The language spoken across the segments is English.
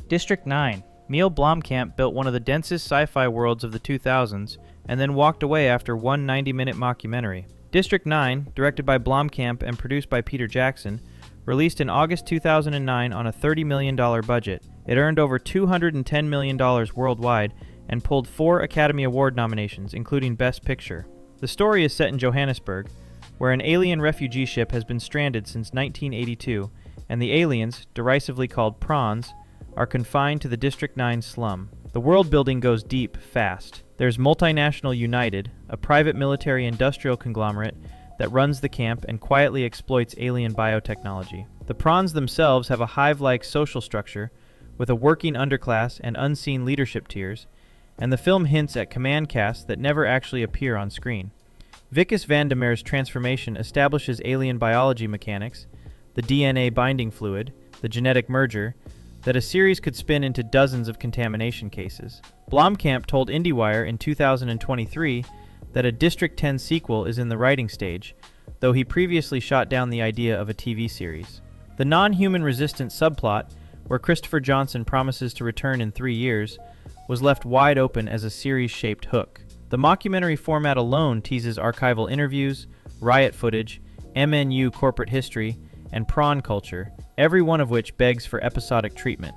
District 9. Neil Blomkamp built one of the densest sci-fi worlds of the 2000s, and then walked away after one 90-minute mockumentary. District 9, directed by Blomkamp and produced by Peter Jackson, released in August 2009 on a $30 million budget. It earned over $210 million worldwide and pulled 4 Academy Award nominations, including Best Picture. The story is set in Johannesburg, where an alien refugee ship has been stranded since 1982, and the aliens, derisively called prawns, are confined to the District 9 slum. The world building goes deep, fast. There's Multinational United, a private military-industrial conglomerate that runs the camp and quietly exploits alien biotechnology. The prawns themselves have a hive-like social structure, with a working underclass and unseen leadership tiers, and the film hints at command casts that never actually appear on screen. Vickis Vandermeer's transformation establishes alien biology mechanics, the DNA binding fluid, the genetic merger, that a series could spin into dozens of contamination cases. Blomkamp told IndieWire in 2023 that a District 10 sequel is in the writing stage, though he previously shot down the idea of a TV series. The non-human resistant subplot, where Christopher Johnson promises to return in 3 years, was left wide open as a series-shaped hook. The mockumentary format alone teases archival interviews, riot footage, MNU corporate history, and prawn culture, every one of which begs for episodic treatment.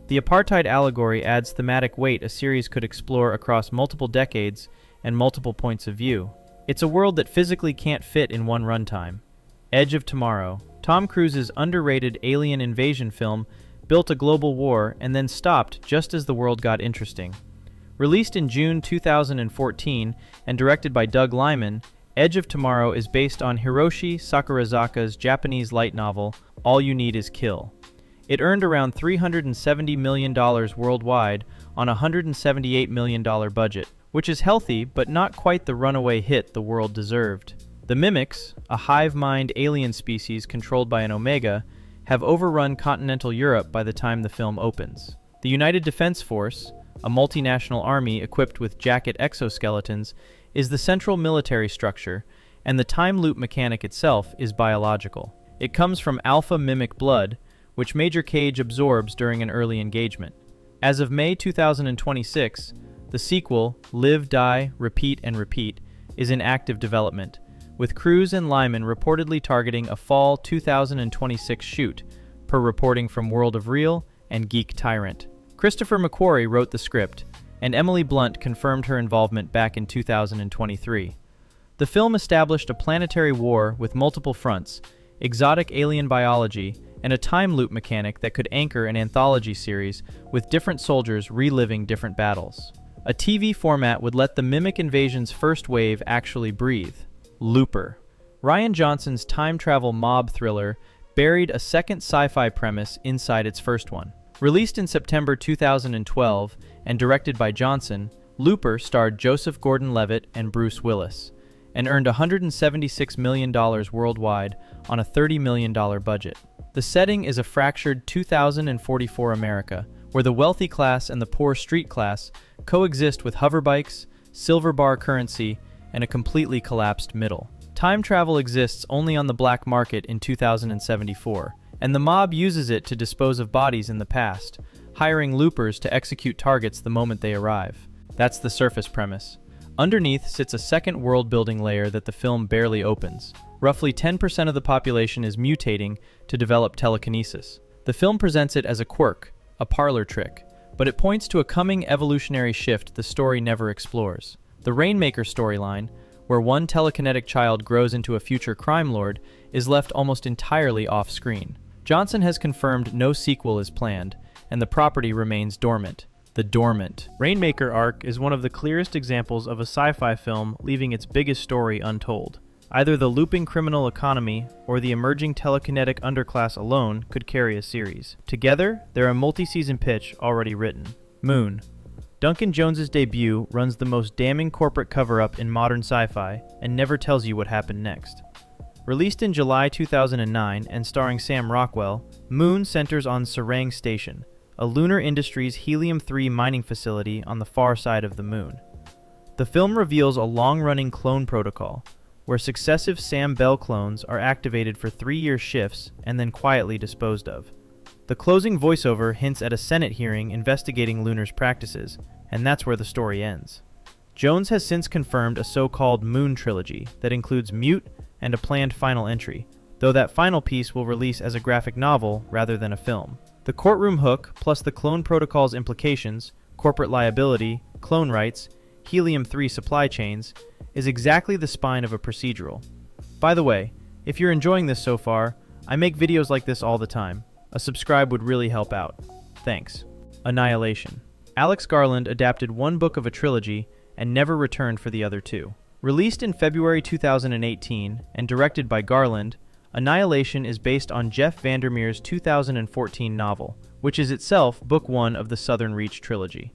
The apartheid allegory adds thematic weight a series could explore across multiple decades and multiple points of view. It's a world that physically can't fit in one runtime. Edge of Tomorrow. Tom Cruise's underrated alien invasion film built a global war and then stopped just as the world got interesting. Released in June 2014 and directed by Doug Liman, Edge of Tomorrow is based on Hiroshi Sakurazaka's Japanese light novel, All You Need Is Kill. It earned around $370 million worldwide on a $178 million budget, which is healthy but not quite the runaway hit the world deserved. The Mimics, a hive-mind alien species controlled by an Omega, have overrun continental Europe by the time the film opens. The United Defense Force, a multinational army equipped with jacket exoskeletons, is the central military structure, and the time loop mechanic itself is biological. It comes from alpha mimic blood, which Major Cage absorbs during an early engagement. As of May 2026, the sequel, Live, Die, Repeat, and Repeat, is in active development, with Cruise and Lyman reportedly targeting a fall 2026 shoot, per reporting from World of Real and Geek Tyrant. Christopher McQuarrie wrote the script, and Emily Blunt confirmed her involvement back in 2023. The film established a planetary war with multiple fronts, exotic alien biology, and a time loop mechanic that could anchor an anthology series with different soldiers reliving different battles. A TV format would let the Mimic Invasion's first wave actually breathe. Looper. Rian Johnson's time travel mob thriller buried a second sci-fi premise inside its first one. Released in September 2012 and directed by Johnson, Looper starred Joseph Gordon-Levitt and Bruce Willis, and earned $176 million worldwide on a $30 million budget. The setting is a fractured 2044 America, where the wealthy class and the poor street class coexist with hoverbikes, silver bar currency, and a completely collapsed middle. Time travel exists only on the black market in 2074, and the mob uses it to dispose of bodies in the past, hiring loopers to execute targets the moment they arrive. That's the surface premise. Underneath sits a second world-building layer that the film barely opens. Roughly 10% of the population is mutating to develop telekinesis. The film presents it as a quirk, a parlor trick, but it points to a coming evolutionary shift the story never explores. The Rainmaker storyline, where one telekinetic child grows into a future crime lord, is left almost entirely off-screen. Johnson has confirmed no sequel is planned, and the property remains dormant. The dormant Rainmaker arc is one of the clearest examples of a sci-fi film leaving its biggest story untold. Either the looping criminal economy or the emerging telekinetic underclass alone could carry a series. Together, they're a multi-season pitch already written. Moon. Duncan Jones's debut runs the most damning corporate cover-up in modern sci-fi and never tells you what happened next. Released in July 2009 and starring Sam Rockwell, Moon centers on Serang Station, a Lunar Industries helium-3 mining facility on the far side of the moon. The film reveals a long-running clone protocol, where successive Sam Bell clones are activated for 3-year shifts and then quietly disposed of. The closing voiceover hints at a Senate hearing investigating Lunar's practices, and that's where the story ends. Jones has since confirmed a so-called Moon trilogy that includes Mute and a planned final entry, though that final piece will release as a graphic novel rather than a film. The courtroom hook, plus the clone protocol's implications, corporate liability, clone rights, helium-3 supply chains, is exactly the spine of a procedural. By the way, if you're enjoying this so far, I make videos like this all the time. A subscribe would really help out. Thanks. Annihilation. Alex Garland adapted one book of a trilogy and never returned for the other two. Released in February 2018 and directed by Garland, Annihilation is based on Jeff Vandermeer's 2014 novel, which is itself Book 1 of the Southern Reach trilogy.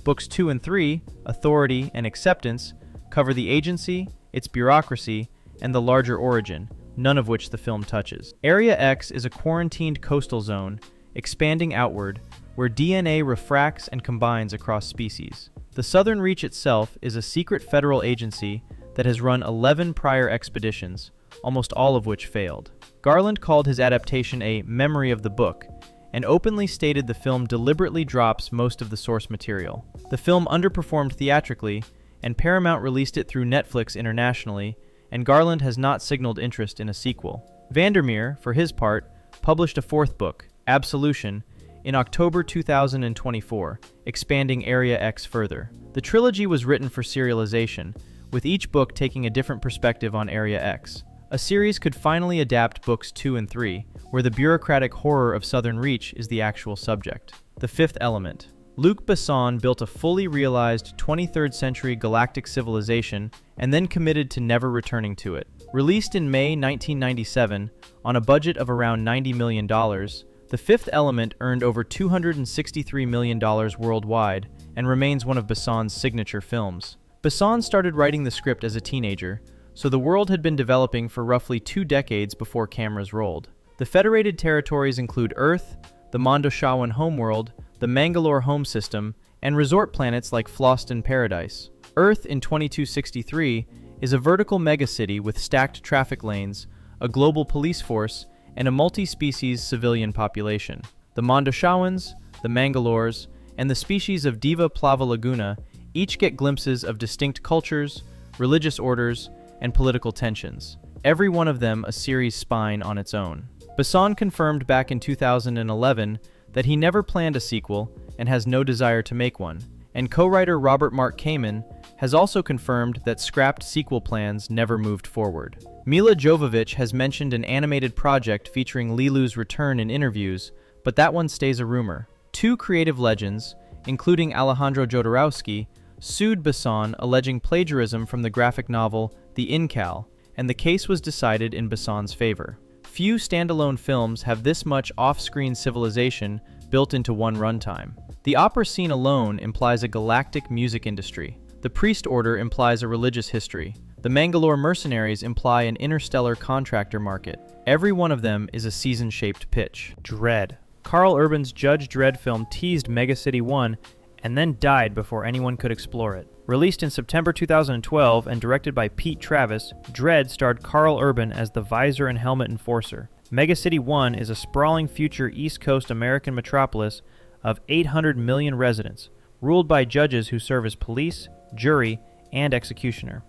Books 2 and 3, Authority and Acceptance, cover the agency, its bureaucracy, and the larger origin, none of which the film touches. Area X is a quarantined coastal zone, expanding outward, where DNA refracts and combines across species. The Southern Reach itself is a secret federal agency that has run 11 prior expeditions, almost all of which failed. Garland called his adaptation a memory of the book, and openly stated the film deliberately drops most of the source material. The film underperformed theatrically, and Paramount released it through Netflix internationally, and Garland has not signaled interest in a sequel. Vandermeer, for his part, published a fourth book, Absolution, in October 2024, expanding Area X further. The trilogy was written for serialization, with each book taking a different perspective on Area X. A series could finally adapt books 2 and 3, where the bureaucratic horror of Southern Reach is the actual subject. The Fifth Element. Luc Besson built a fully realized 23rd century galactic civilization and then committed to never returning to it. Released in May 1997, on a budget of around $90 million, The Fifth Element earned over $263 million worldwide and remains one of Besson's signature films. Besson started writing the script as a teenager, so the world had been developing for roughly 2 decades before cameras rolled. The federated territories include Earth, the Mondoshawan homeworld, the Mangalore home system, and resort planets like Floston Paradise. Earth in 2263 is a vertical megacity with stacked traffic lanes, a global police force, and a multi-species civilian population. The Mondoshawans, the Mangalores, and the species of Diva Plava Laguna each get glimpses of distinct cultures, religious orders, and political tensions, every one of them a series spine on its own. Besson confirmed back in 2011 that he never planned a sequel and has no desire to make one, and co-writer Robert Mark Kamen has also confirmed that scrapped sequel plans never moved forward. Mila Jovovich has mentioned an animated project featuring Lilu's return in interviews, but that one stays a rumor. 2 creative legends, including Alejandro Jodorowsky, sued Besson alleging plagiarism from the graphic novel The Incal, and the case was decided in Besson's favor. Few standalone films have this much off-screen civilization built into one runtime. The opera scene alone implies a galactic music industry. The priest order implies a religious history. The Mangalore mercenaries imply an interstellar contractor market. Every one of them is a season-shaped pitch. Dredd. Carl Urban's Judge Dredd film teased Megacity 1 and then died before anyone could explore it. Released in September 2012 and directed by Pete Travis, Dredd starred Carl Urban as the visor and helmet enforcer. Megacity 1 is a sprawling future East Coast American metropolis of 800 million residents, ruled by judges who serve as police, jury, and executioner.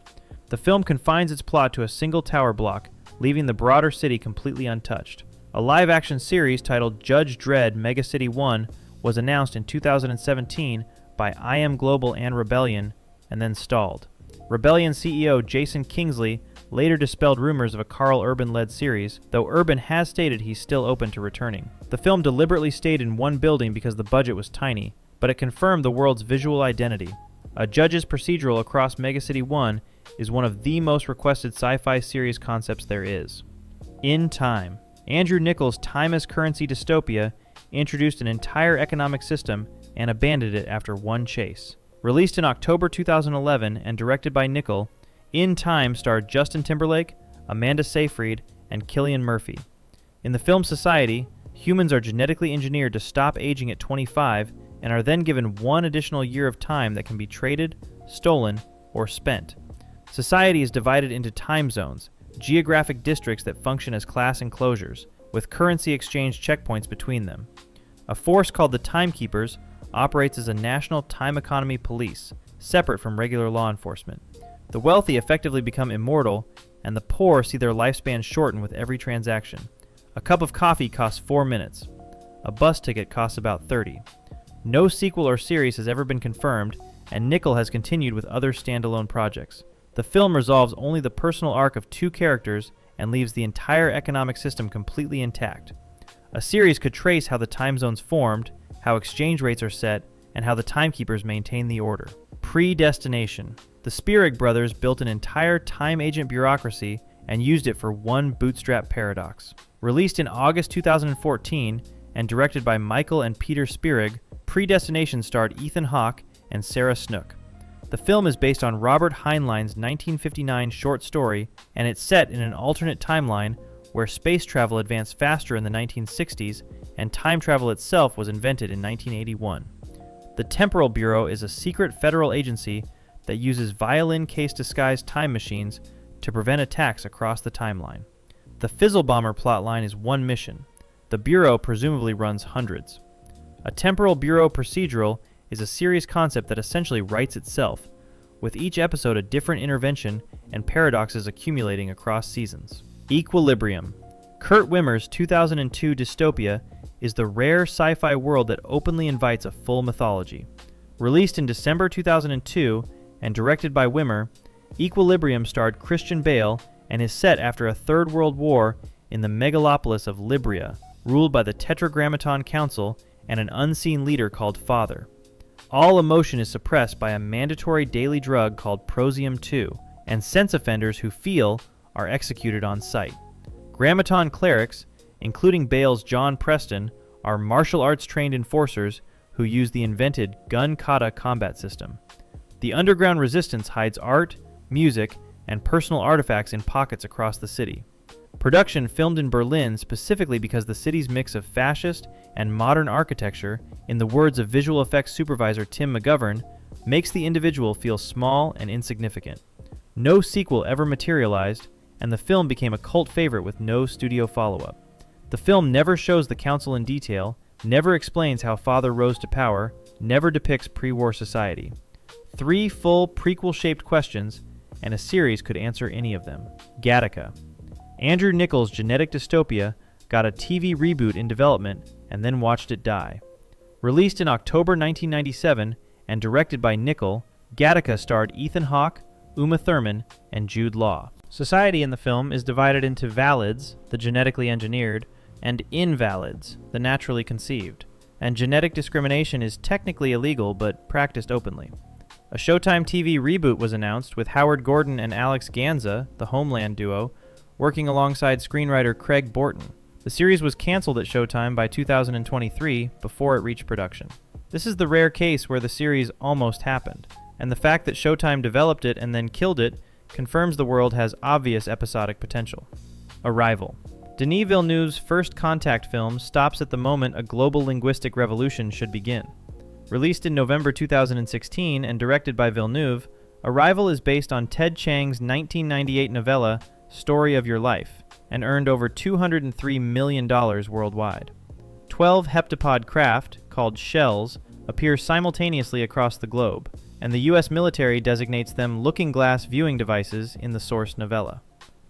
The film confines its plot to a single tower block, leaving the broader city completely untouched. A live-action series titled Judge Dredd Megacity 1 was announced in 2017 by IM Global and Rebellion, and then stalled. Rebellion CEO Jason Kingsley later dispelled rumors of a Carl Urban-led series, though Urban has stated he's still open to returning. The film deliberately stayed in one building because the budget was tiny, but it confirmed the world's visual identity. A judge's procedural across Megacity 1 is one of the most requested sci-fi series concepts there is. In Time. Andrew Niccol's Time as Currency dystopia introduced an entire economic system and abandoned it after one chase. Released in October 2011 and directed by Niccol, In Time starred Justin Timberlake, Amanda Seyfried, and Cillian Murphy. In the film Society, humans are genetically engineered to stop aging at 25 and are then given 1 additional year of time that can be traded, stolen, or spent. Society is divided into time zones, geographic districts that function as class enclosures. with currency exchange checkpoints between them. A force called the Timekeepers operates as a national time economy police, separate from regular law enforcement. The wealthy effectively become immortal, and the poor see their lifespan shorten with every transaction. A cup of coffee costs 4 minutes. A bus ticket costs about 30. No sequel or series has ever been confirmed, and Nickel has continued with other standalone projects. The film resolves only the personal arc of 2 characters and leaves the entire economic system completely intact. A series could trace how the time zones formed, how exchange rates are set, and how the Timekeepers maintain the order. Predestination. The Spierig brothers built an entire time agent bureaucracy and used it for one bootstrap paradox. Released in August 2014 and directed by Michael and Peter Spierig, Predestination starred Ethan Hawke and Sarah Snook. The film is based on Robert Heinlein's 1959 short story, and it's set in an alternate timeline where space travel advanced faster in the 1960s and time travel itself was invented in 1981. The Temporal Bureau is a secret federal agency that uses violin case-disguised time machines to prevent attacks across the timeline. The Fizzle Bomber plotline is one mission. The Bureau presumably runs hundreds. A Temporal Bureau procedural is a series concept that essentially writes itself, with each episode a different intervention and paradoxes accumulating across seasons. Equilibrium. Kurt Wimmer's 2002 dystopia is the rare sci-fi world that openly invites a full mythology. Released in December 2002 and directed by Wimmer, Equilibrium starred Christian Bale and is set after a Third World War in the megalopolis of Libria, ruled by the Tetragrammaton Council and an unseen leader called Father. All emotion is suppressed by a mandatory daily drug called Prosium 2, and sense offenders who feel are executed on sight. Grammaton clerics, including Bale's John Preston, are martial arts trained enforcers who use the invented gun kata combat system. The underground resistance hides art, music, and personal artifacts in pockets across the city. Production filmed in Berlin specifically because the city's mix of fascist and modern architecture, in the words of visual effects supervisor Tim McGovern, makes the individual feel small and insignificant. No sequel ever materialized, and the film became a cult favorite with no studio follow-up. The film never shows the council in detail, never explains how Father rose to power, never depicts pre-war society. 3 full prequel-shaped questions, and a series could answer any of them. Gattaca. Andrew Niccol's genetic dystopia got a TV reboot in development and then watched it die. Released in October 1997 and directed by Niccol, Gattaca starred Ethan Hawke, Uma Thurman, and Jude Law. Society in the film is divided into valids, the genetically engineered, and invalids, the naturally conceived, and genetic discrimination is technically illegal but practiced openly. A Showtime TV reboot was announced with Howard Gordon and Alex Ganza, the Homeland duo, working alongside screenwriter Craig Borton. The series was canceled at Showtime by 2023 before it reached production. This is the rare case where the series almost happened, and the fact that Showtime developed it and then killed it confirms the world has obvious episodic potential. Arrival. Denis Villeneuve's First Contact film stops at the moment a global linguistic revolution should begin. Released in November 2016 and directed by Villeneuve, Arrival is based on Ted Chiang's 1998 novella Story of Your Life, and earned over $203 million worldwide. 12 heptapod craft, called shells, appear simultaneously across the globe, and the U.S. military designates them looking-glass viewing devices in the source novella.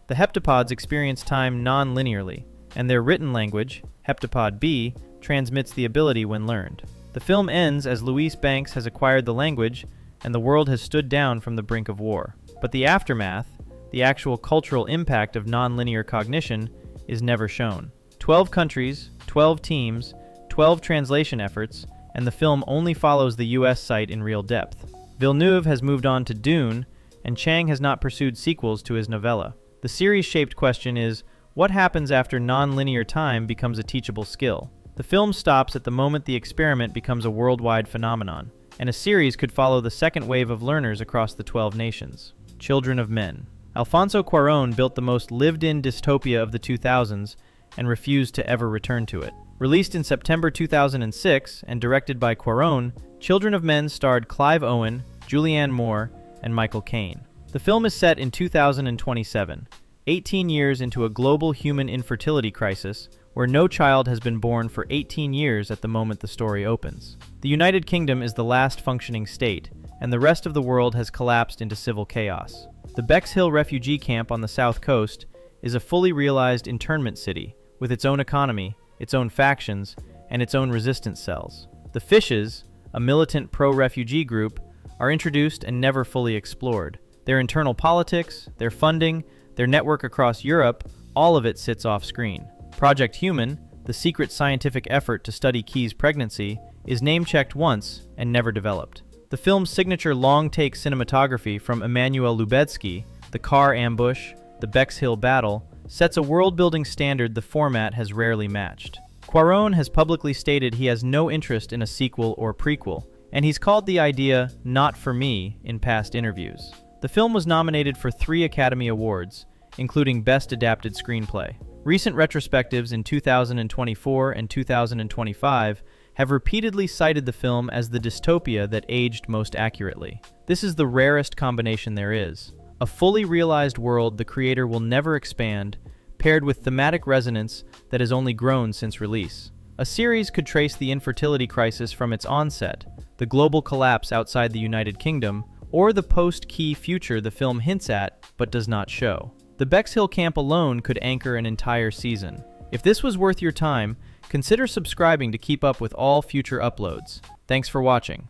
The heptapods experience time non-linearly, and their written language, Heptapod B, transmits the ability when learned. The film ends as Louise Banks has acquired the language, and the world has stood down from the brink of war. But the aftermath, the actual cultural impact of non-linear cognition, is never shown. 12 countries, 12 teams, 12 translation efforts, and the film only follows the US site in real depth. Villeneuve has moved on to Dune, and Chiang has not pursued sequels to his novella. The series-shaped question is, what happens after non-linear time becomes a teachable skill? The film stops at the moment the experiment becomes a worldwide phenomenon, and a series could follow the second wave of learners across the 12 nations. Children of Men. Alfonso Cuarón built the most lived-in dystopia of the 2000s and refused to ever return to it. Released in September 2006 and directed by Cuarón, Children of Men starred Clive Owen, Julianne Moore, and Michael Caine. The film is set in 2027, 18 years into a global human infertility crisis, where no child has been born for 18 years at the moment the story opens. The United Kingdom is the last functioning state, and the rest of the world has collapsed into civil chaos. The Bexhill refugee camp on the south coast is a fully realized internment city, with its own economy, its own factions, and its own resistance cells. The Fishes, a militant pro-refugee group, are introduced and never fully explored. Their internal politics, their funding, their network across Europe, all of it sits off-screen. Project Human, the secret scientific effort to study Key's pregnancy, is name-checked once and never developed. The film's signature long-take cinematography from Emanuel Lubezki, the car ambush, the Bexhill battle, sets a world-building standard the format has rarely matched. Cuarón has publicly stated he has no interest in a sequel or prequel, and he's called the idea "not for me" in past interviews. The film was nominated for 3 Academy Awards, including Best Adapted Screenplay. Recent retrospectives in 2024 and 2025 have repeatedly cited the film as the dystopia that aged most accurately. This is the rarest combination there is. A fully realized world the creator will never expand, paired with thematic resonance that has only grown since release. A series could trace the infertility crisis from its onset, the global collapse outside the United Kingdom, or the post-Key future the film hints at but does not show. The Bexhill camp alone could anchor an entire season. If this was worth your time, consider subscribing to keep up with all future uploads. Thanks for watching.